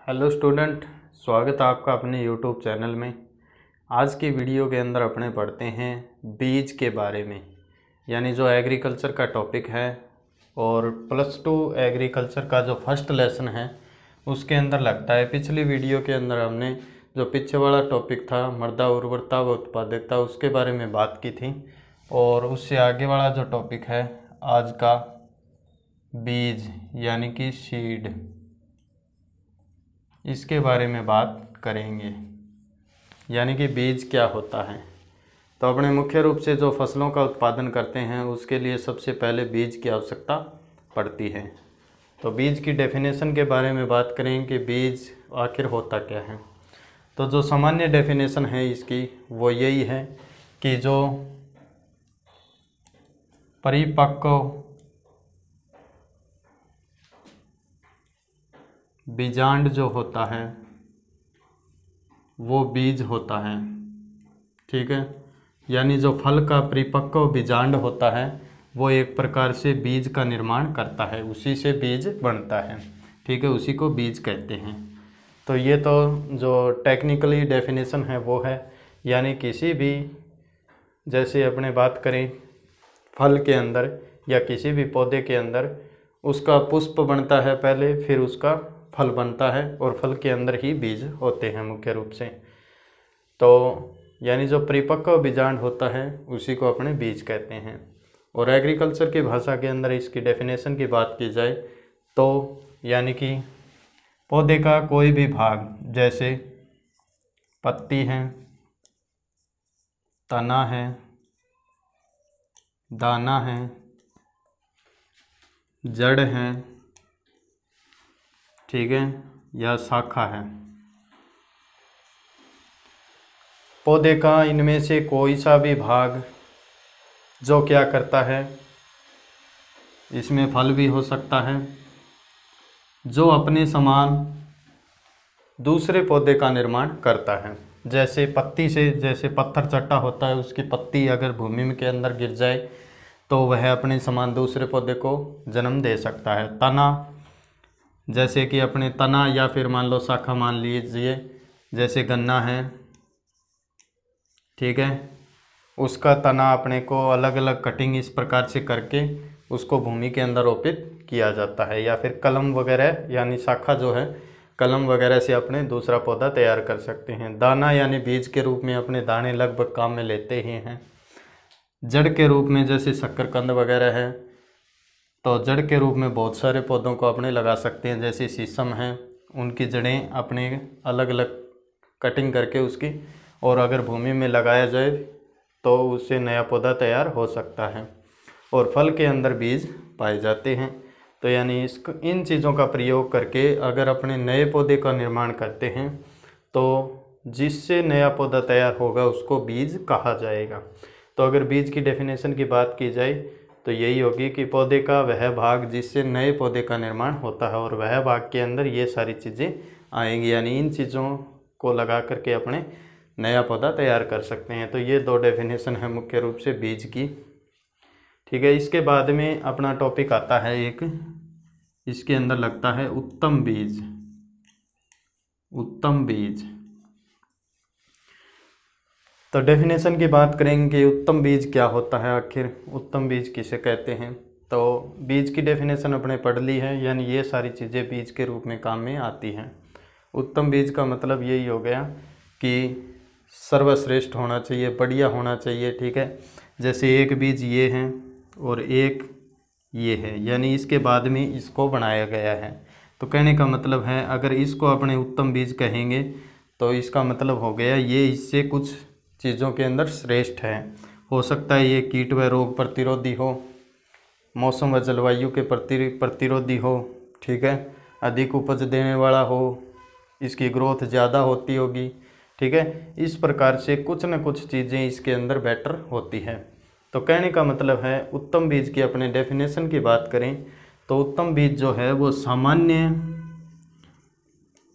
Hello student, स्वागत है आपका अपने यूट्यूब चैनल में। आज की वीडियो के अंदर अपने पढ़ते हैं बीज के बारे में, यानी जो एग्रीकल्चर का टॉपिक है और +2 एग्रीकल्चर का जो फर्स्ट लेसन है उसके अंदर लगता है। पिछली वीडियो के अंदर हमने जो पीछे वाला टॉपिक था मृदा उर्वरता व उत्पादकता उसके बारे में बात की थी, और उससे आगे वाला जो टॉपिक है आज का बीज यानी कि सीड, इसके बारे में बात करेंगे, यानी कि बीज क्या होता है। तो अपने मुख्य रूप से जो फसलों का उत्पादन करते हैं उसके लिए सबसे पहले बीज की आवश्यकता पड़ती है। तो बीज की डेफिनेशन के बारे में बात करें कि बीज आखिर होता क्या है। तो जो सामान्य डेफिनेशन है इसकी वो यही है कि जो परिपक्व बीजांड जो होता है वो बीज होता है, ठीक है। यानी जो फल का परिपक्व बीजांड होता है वो एक प्रकार से बीज का निर्माण करता है, उसी से बीज बनता है, ठीक है, उसी को बीज कहते हैं। तो ये तो जो टेक्निकली डेफिनेशन है वो है, यानी किसी भी, जैसे अपने बात करें फल के अंदर या किसी भी पौधे के अंदर उसका पुष्प बनता है पहले, फिर उसका फल बनता है और फल के अंदर ही बीज होते हैं मुख्य रूप से। तो यानी जो परिपक्व बीजांड होता है उसी को अपने बीज कहते हैं। और एग्रीकल्चर की भाषा के अंदर इसकी डेफिनेशन की बात की जाए तो यानी कि पौधे का कोई भी भाग, जैसे पत्ती है, तना है, दाना है, जड़ है, ठीक है, या शाखा है, पौधे का इनमें से कोई सा भी भाग जो क्या करता है, इसमें फल भी हो सकता है, जो अपने समान दूसरे पौधे का निर्माण करता है। जैसे पत्ती से, जैसे पत्थर चट्टा होता है, उसकी पत्ती अगर भूमि के अंदर गिर जाए तो वह अपने समान दूसरे पौधे को जन्म दे सकता है। तना, जैसे कि अपने तना या फिर मान लो शाखा मान लीजिए, जैसे गन्ना है, ठीक है, उसका तना अपने को अलग अलग कटिंग इस प्रकार से करके उसको भूमि के अंदर रोपित किया जाता है। या फिर कलम वगैरह, यानी शाखा जो है कलम वगैरह से अपने दूसरा पौधा तैयार कर सकते हैं। दाना यानी बीज के रूप में अपने दाने लगभग काम में लेते ही हैं। जड़ के रूप में जैसे शक्करकंद वगैरह है, तो जड़ के रूप में बहुत सारे पौधों को अपने लगा सकते हैं। जैसे शीशम है, उनकी जड़ें अपने अलग अलग कटिंग करके उसकी, और अगर भूमि में लगाया जाए तो उससे नया पौधा तैयार हो सकता है। और फल के अंदर बीज पाए जाते हैं। तो यानी इन चीज़ों का प्रयोग करके अगर अपने नए पौधे का निर्माण करते हैं तो जिससे नया पौधा तैयार होगा उसको बीज कहा जाएगा। तो अगर बीज की डेफिनेशन की बात की जाए तो यही होगी कि पौधे का वह भाग जिससे नए पौधे का निर्माण होता है, और वह भाग के अंदर ये सारी चीज़ें आएंगी, यानी इन चीज़ों को लगा करके अपने नया पौधा तैयार कर सकते हैं। तो ये 2 डेफिनेशन है मुख्य रूप से बीज की, ठीक है। इसके बाद में अपना टॉपिक आता है एक, इसके अंदर लगता है उत्तम बीज। उत्तम बीज, तो डेफिनेशन की बात करेंगे उत्तम बीज क्या होता है, आखिर उत्तम बीज किसे कहते हैं। तो बीज की डेफिनेशन अपने पढ़ ली है, यानी ये सारी चीज़ें बीज के रूप में काम में आती हैं। उत्तम बीज का मतलब यही हो गया कि सर्वश्रेष्ठ होना चाहिए, बढ़िया होना चाहिए, ठीक है। जैसे एक बीज ये है और एक ये है, यानी इसके बाद में इसको बनाया गया है। तो कहने का मतलब है अगर इसको अपने उत्तम बीज कहेंगे तो इसका मतलब हो गया ये इससे कुछ चीज़ों के अंदर श्रेष्ठ है। हो सकता है ये कीट व रोग प्रतिरोधी हो, मौसम व जलवायु के प्रतिरोधी हो, ठीक है, अधिक उपज देने वाला हो, इसकी ग्रोथ ज़्यादा होती होगी, ठीक है। इस प्रकार से कुछ न कुछ चीज़ें इसके अंदर बेटर होती है। तो कहने का मतलब है उत्तम बीज की अपने डेफिनेशन की बात करें तो उत्तम बीज जो है वो सामान्य,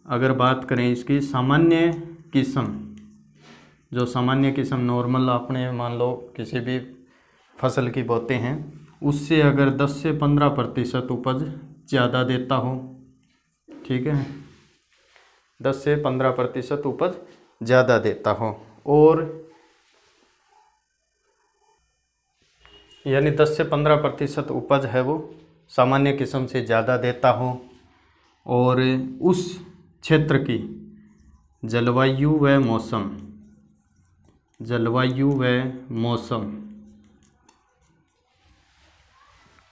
अगर बात करें इसकी सामान्य किस्म, जो सामान्य किस्म नॉर्मल आपने मान लो किसी भी फसल की बोते हैं, उससे अगर 10 से 15% उपज ज़्यादा देता हो, ठीक है, 10 से 15% उपज ज़्यादा देता हो, और यानी 10 से 15% उपज है वो सामान्य किस्म से ज़्यादा देता हो, और उस क्षेत्र की जलवायु व मौसम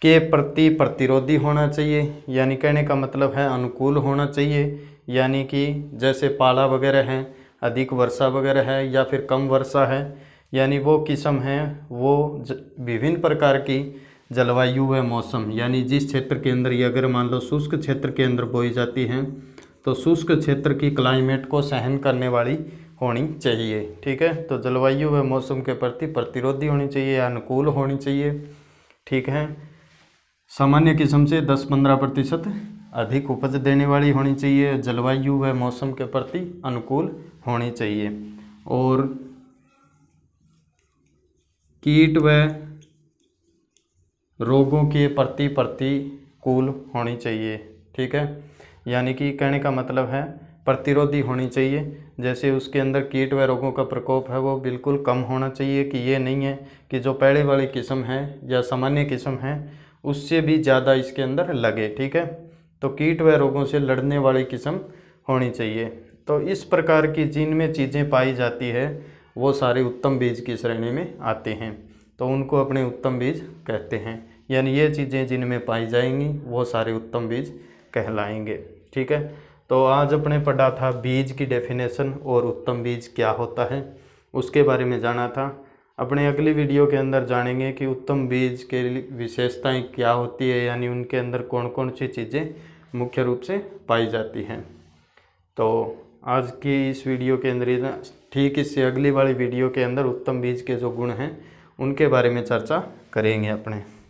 के प्रति प्रतिरोधी होना चाहिए। यानी कहने का मतलब है अनुकूल होना चाहिए। यानी कि जैसे पाला वगैरह है, अधिक वर्षा वगैरह है या फिर कम वर्षा है, यानी वो किस्म है वो विभिन्न प्रकार की जलवायु व मौसम, यानी जिस क्षेत्र के अंदर ये अगर मान लो शुष्क क्षेत्र के अंदर बोई जाती हैं तो शुष्क क्षेत्र की क्लाइमेट को सहन करने वाली होनी चाहिए। ठीक है, तो जलवायु व मौसम के प्रति प्रतिरोधी होनी चाहिए, अनुकूल होनी चाहिए। ठीक है, सामान्य किस्म से 10-15% अधिक उपज देने वाली होनी चाहिए, जलवायु व मौसम के प्रति अनुकूल होनी चाहिए, और कीट व रोगों के प्रति प्रतिकूल होनी चाहिए। ठीक है, यानी कि कहने का मतलब है प्रतिरोधी होनी चाहिए। जैसे उसके अंदर कीट व रोगों का प्रकोप है वो बिल्कुल कम होना चाहिए, कि ये नहीं है कि जो पहले वाली किस्म है या सामान्य किस्म है उससे भी ज़्यादा इसके अंदर लगे। ठीक है, तो कीट व रोगों से लड़ने वाली किस्म होनी चाहिए। तो इस प्रकार की जिनमें चीज़ें पाई जाती है वो सारे उत्तम बीज की श्रेणी में आते हैं, तो उनको अपने उत्तम बीज कहते हैं। यानी ये चीज़ें जिनमें पाई जाएंगी वो सारे उत्तम बीज कहलाएंगे। ठीक है, तो आज अपने पढ़ा था बीज की डेफिनेशन और उत्तम बीज क्या होता है उसके बारे में जाना था। अपने अगली वीडियो के अंदर जानेंगे कि उत्तम बीज के विशेषताएं क्या होती है, यानी उनके अंदर कौन कौन सी चीज़ें मुख्य रूप से पाई जाती हैं। तो आज की इस वीडियो के अंदर ठीक इससे अगली वाली वीडियो के अंदर उत्तम बीज के जो गुण हैं उनके बारे में चर्चा करेंगे अपने।